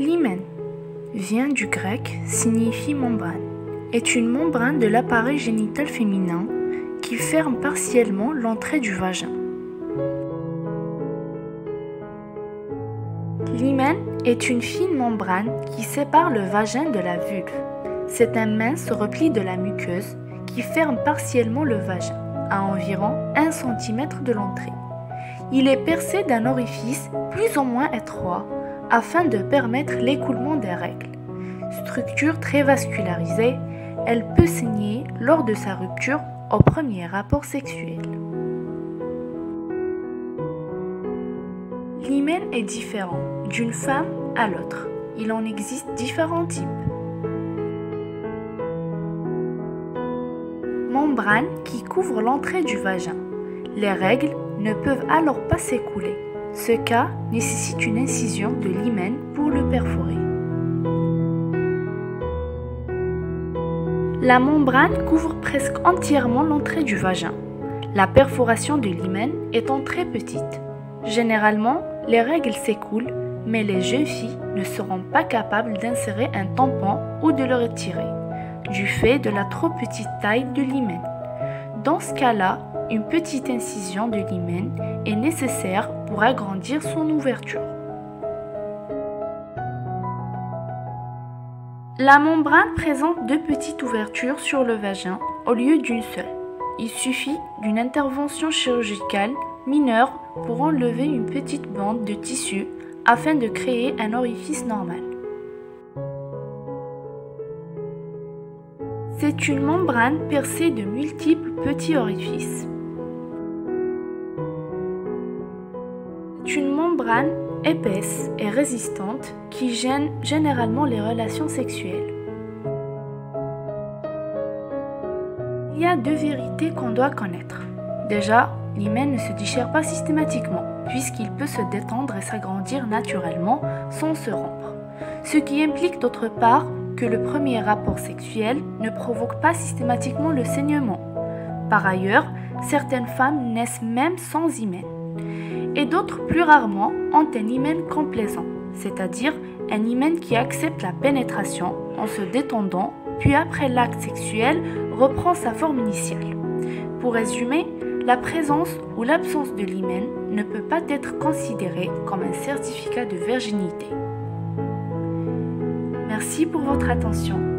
L'hymen vient du grec, signifie membrane, est une membrane de l'appareil génital féminin qui ferme partiellement l'entrée du vagin. L'hymen est une fine membrane qui sépare le vagin de la vulve. C'est un mince repli de la muqueuse qui ferme partiellement le vagin, à environ 1 cm de l'entrée. Il est percé d'un orifice plus ou moins étroit afin de permettre l'écoulement des règles. Structure très vascularisée, elle peut saigner lors de sa rupture au premier rapport sexuel. L'hymen est différent d'une femme à l'autre. Il en existe différents types. Membrane qui couvre l'entrée du vagin. Les règles ne peuvent alors pas s'écouler. Ce cas nécessite une incision de l'hymen pour le perforer. La membrane couvre presque entièrement l'entrée du vagin. La perforation de l'hymen étant très petite. Généralement, les règles s'écoulent, mais les jeunes filles ne seront pas capables d'insérer un tampon ou de le retirer, du fait de la trop petite taille de l'hymen. Dans ce cas-là, une petite incision de l'hymen est nécessaire pour agrandir son ouverture. La membrane présente 2 petites ouvertures sur le vagin au lieu d'une seule. Il suffit d'une intervention chirurgicale mineure pour enlever une petite bande de tissu afin de créer un orifice normal. C'est une membrane percée de multiples petits orifices. C'est une membrane épaisse et résistante qui gêne généralement les relations sexuelles. Il y a 2 vérités qu'on doit connaître. Déjà, l'hymen ne se déchire pas systématiquement, puisqu'il peut se détendre et s'agrandir naturellement sans se rompre. Ce qui implique d'autre part que le premier rapport sexuel ne provoque pas systématiquement le saignement. Par ailleurs, certaines femmes naissent même sans hymen. Et d'autres, plus rarement, ont un hymen complaisant, c'est-à-dire un hymen qui accepte la pénétration en se détendant, puis après l'acte sexuel, reprend sa forme initiale. Pour résumer, la présence ou l'absence de l'hymen ne peut pas être considérée comme un certificat de virginité. Merci pour votre attention.